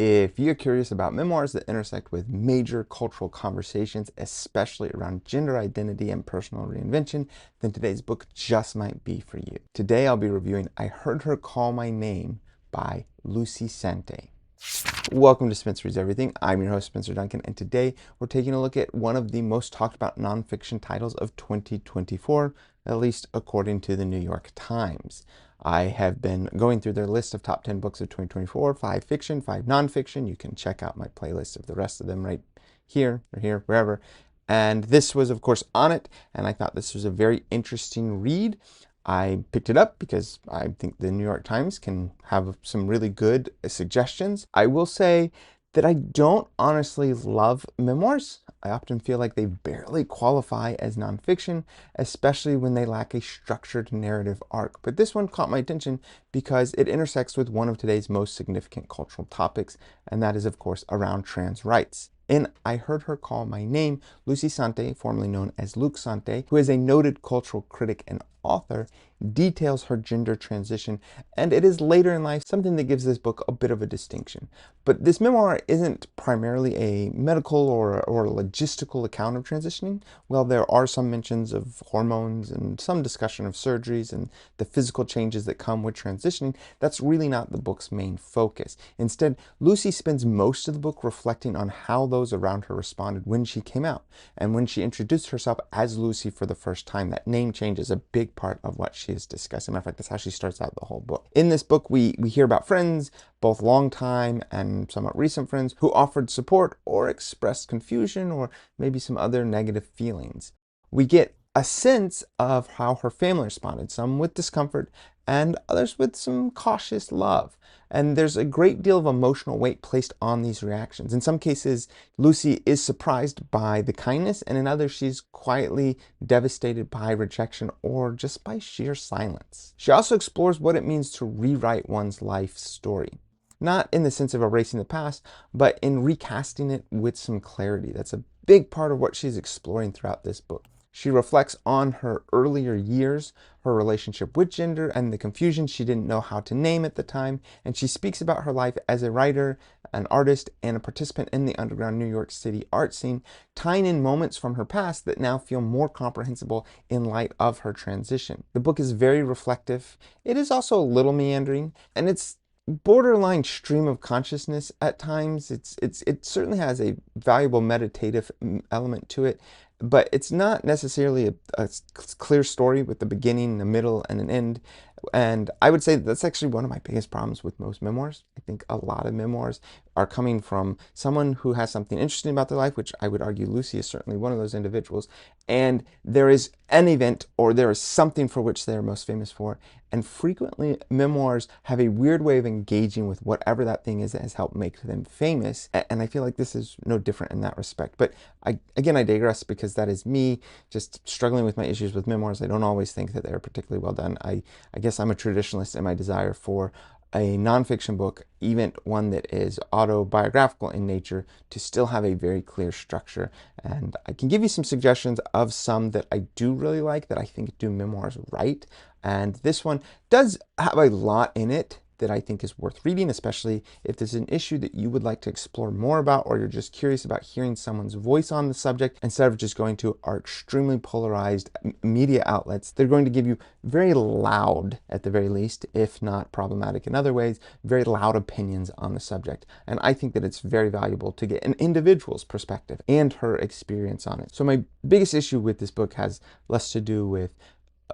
If you're curious about memoirs that intersect with major cultural conversations, especially around gender identity and personal reinvention, then today's book just might be for you. Today I'll be reviewing I Heard Her Call My Name by Lucy Sante. Welcome to Spencer Reads Everything. I'm your host, Spencer Duncan, and today we're taking a look at one of the most talked about nonfiction titles of 2024, at least according to the New York Times. I have been going through their list of top 10 books of 2024, 5 fiction, 5 nonfiction. You can check out my playlist of the rest of them right here, or here, wherever. And this was, of course, on it, and I thought this was a very interesting read. I picked it up because I think the New York Times can have some really good suggestions. I will say that I don't honestly love memoirs. I often feel like they barely qualify as nonfiction, especially when they lack a structured narrative arc. But this one caught my attention because it intersects with one of today's most significant cultural topics, and that is, of course, around trans rights. In I Heard Her Call My Name, Lucy Sante, formerly known as Luke Sante, who is a noted cultural critic and author, details her gender transition, and it is later in life something that gives this book a bit of a distinction. But this memoir isn't primarily a medical or logistical account of transitioning. Well, there are some mentions of hormones and some discussion of surgeries and the physical changes that come with transitioning. That's really not the book's main focus. Instead, Lucy spends most of the book reflecting on how those around her responded when she came out and when she introduced herself as Lucy for the first time. That name change is a big part of what she is discussing. Matter of fact, that's how she starts out the whole book. In this book, we hear about friends, both long-time and somewhat recent friends, who offered support or expressed confusion or maybe some other negative feelings. We get a sense of how her family responded, some with discomfort and others with some cautious love. And there's a great deal of emotional weight placed on these reactions. In some cases, Lucy is surprised by the kindness, and in others, she's quietly devastated by rejection or just by sheer silence. She also explores what it means to rewrite one's life story. Not in the sense of erasing the past, but in recasting it with some clarity. That's a big part of what she's exploring throughout this book. She reflects on her earlier years, her relationship with gender, and the confusion she didn't know how to name at the time, and she speaks about her life as a writer, an artist, and a participant in the underground New York City art scene, tying in moments from her past that now feel more comprehensible in light of her transition. The book is very reflective. It is also a little meandering, and it's borderline stream of consciousness at times. It certainly has a valuable meditative element to it, but it's not necessarily a clear story with a beginning, a middle, and an end. And I would say that's actually one of my biggest problems with most memoirs. I think a lot of memoirs are coming from someone who has something interesting about their life, which I would argue Lucy is certainly one of those individuals. And there is an event or there is something for which they're most famous for. And frequently, memoirs have a weird way of engaging with whatever that thing is that has helped make them famous. And I feel like this is no different in that respect. But I digress because that is me just struggling with my issues with memoirs. I don't always think that they're particularly well done. I guess I'm a traditionalist in my desire for a nonfiction book, even one that is autobiographical in nature, to still have a very clear structure. And I can give you some suggestions of some that I do really like, that I think do memoirs right. And this one does have a lot in it that I think is worth reading, especially if there's an issue that you would like to explore more about, or you're just curious about hearing someone's voice on the subject instead of just going to our extremely polarized media outlets. They're going to give you very loud, at the very least, if not problematic in other ways, very loud opinions on the subject. And I think that it's very valuable to get an individual's perspective and her experience on it. So my biggest issue with this book has less to do with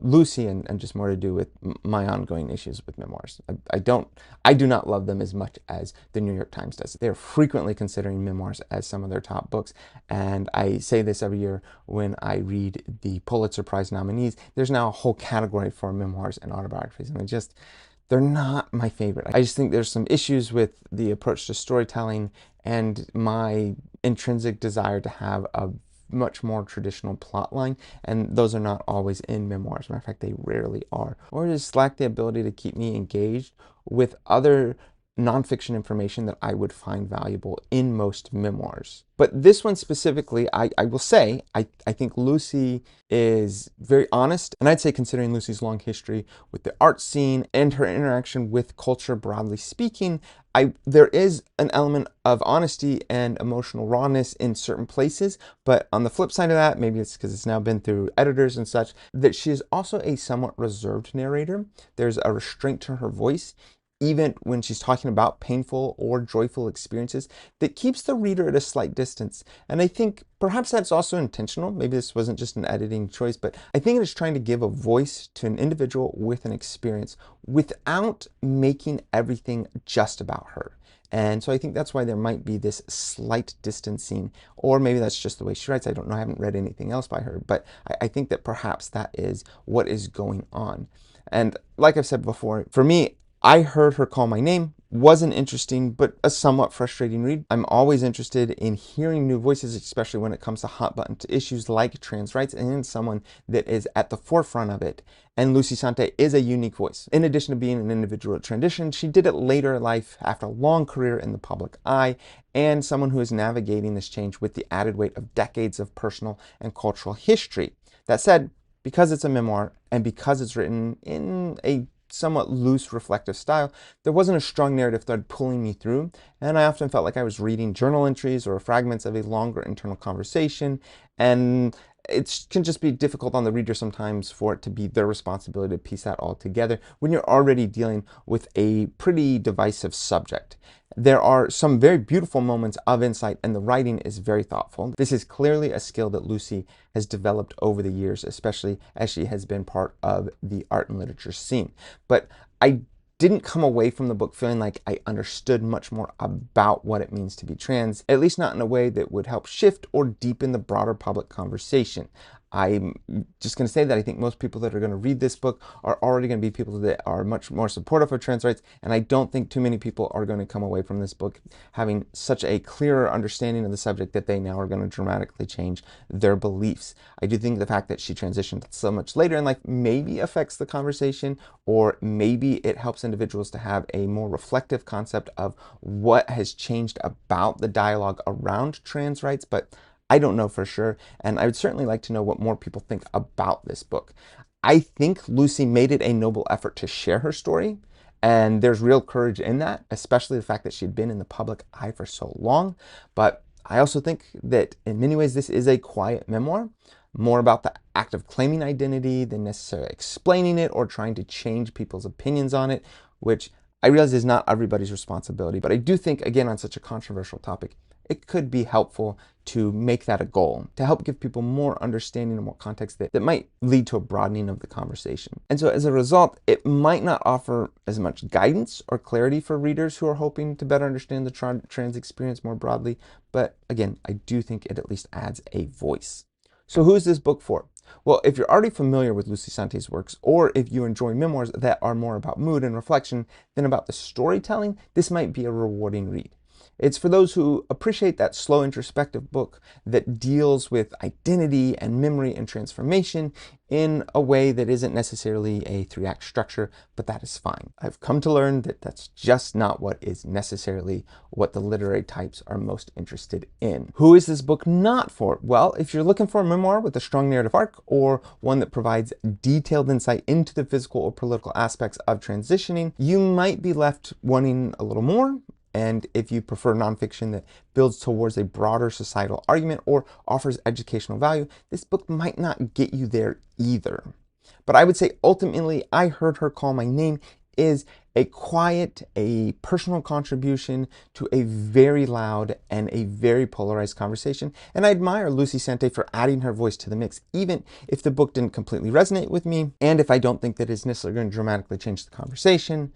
Lucy and just more to do with my ongoing issues with memoirs. I do not love them as much as the New York Times does. They're frequently considering memoirs as some of their top books, and I say this every year when I read the Pulitzer Prize nominees. There's now a whole category for memoirs and autobiographies, and they're not my favorite. I just think there's some issues with the approach to storytelling and my intrinsic desire to have a much more traditional plot line, and those are not always in memoirs. Matter of fact, they rarely are, or just lack the ability to keep me engaged with other nonfiction information that I would find valuable in most memoirs. But this one specifically, I will say, I think Lucy is very honest, and I'd say considering Lucy's long history with the art scene and her interaction with culture broadly speaking, there is an element of honesty and emotional rawness in certain places, but on the flip side of that, maybe it's because it's now been through editors and such, that she is also a somewhat reserved narrator. There's a restraint to her voice, even when she's talking about painful or joyful experiences, that keeps the reader at a slight distance. And I think perhaps that's also intentional. Maybe this wasn't just an editing choice, but I think it is trying to give a voice to an individual with an experience without making everything just about her. And so I think that's why there might be this slight distancing, or maybe that's just the way she writes. I don't know. I haven't read anything else by her, but I think that perhaps that is what is going on. And like I've said before, for me, I heard her call my name, wasn't interesting, but a somewhat frustrating read. I'm always interested in hearing new voices, especially when it comes to hot button issues like trans rights, and in someone that is at the forefront of it. And Lucy Sante is a unique voice. In addition to being an individual at transition, she did it later in life after a long career in the public eye, and someone who is navigating this change with the added weight of decades of personal and cultural history. That said, because it's a memoir and because it's written in a somewhat loose reflective style, there wasn't a strong narrative thread pulling me through, and I often felt like I was reading journal entries or fragments of a longer internal conversation, and it can just be difficult on the reader sometimes for it to be their responsibility to piece that all together when you're already dealing with a pretty divisive subject. There are some very beautiful moments of insight, and the writing is very thoughtful. This is clearly a skill that Lucy has developed over the years, especially as she has been part of the art and literature scene. But I didn't come away from the book feeling like I understood much more about what it means to be trans, at least not in a way that would help shift or deepen the broader public conversation. I'm just going to say that I think most people that are going to read this book are already going to be people that are much more supportive of trans rights, and I don't think too many people are going to come away from this book having such a clearer understanding of the subject that they now are going to dramatically change their beliefs. I do think the fact that she transitioned so much later in life maybe affects the conversation, or maybe it helps individuals to have a more reflective concept of what has changed about the dialogue around trans rights, but I don't know for sure, and I would certainly like to know what more people think about this book. I think Lucy made it a noble effort to share her story, and there's real courage in that, especially the fact that she'd been in the public eye for so long. But I also think that in many ways this is a quiet memoir, more about the act of claiming identity than necessarily explaining it or trying to change people's opinions on it, which I realize is not everybody's responsibility. But I do think, again, on such a controversial topic, it could be helpful to make that a goal, to help give people more understanding and more context that might lead to a broadening of the conversation. And so as a result, it might not offer as much guidance or clarity for readers who are hoping to better understand the trans experience more broadly. But again, I do think it at least adds a voice. So who is this book for? Well, if you're already familiar with Lucy Sante's works, or if you enjoy memoirs that are more about mood and reflection than about the storytelling, this might be a rewarding read. It's for those who appreciate that slow introspective book that deals with identity and memory and transformation in a way that isn't necessarily a 3-act structure, but that is fine. I've come to learn that that's just not what is necessarily what the literary types are most interested in. Who is this book not for? Well, if you're looking for a memoir with a strong narrative arc, or one that provides detailed insight into the physical or political aspects of transitioning, you might be left wanting a little more. And if you prefer nonfiction that builds towards a broader societal argument or offers educational value, this book might not get you there either. But I would say ultimately, I Heard Her Call My Name is a quiet, a personal contribution to a very loud and a very polarized conversation. And I admire Lucy Sante for adding her voice to the mix, even if the book didn't completely resonate with me, and if I don't think that it's necessarily going to dramatically change the conversation.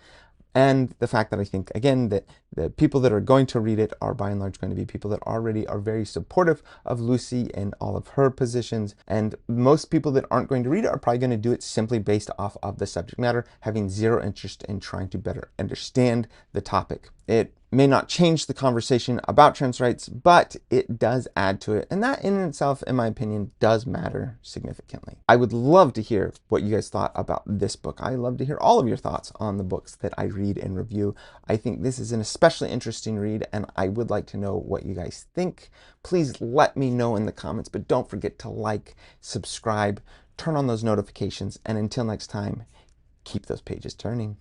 And the fact that I think, again, that the people that are going to read it are by and large going to be people that already are very supportive of Lucy and all of her positions. And most people that aren't going to read it are probably going to do it simply based off of the subject matter, having zero interest in trying to better understand the topic. It may not change the conversation about trans rights, but it does add to it. And that in itself, in my opinion, does matter significantly. I would love to hear what you guys thought about this book. I love to hear all of your thoughts on the books that I read and review. I think this is an especially interesting read, and I would like to know what you guys think. Please let me know in the comments, but don't forget to like, subscribe, turn on those notifications, and until next time, keep those pages turning.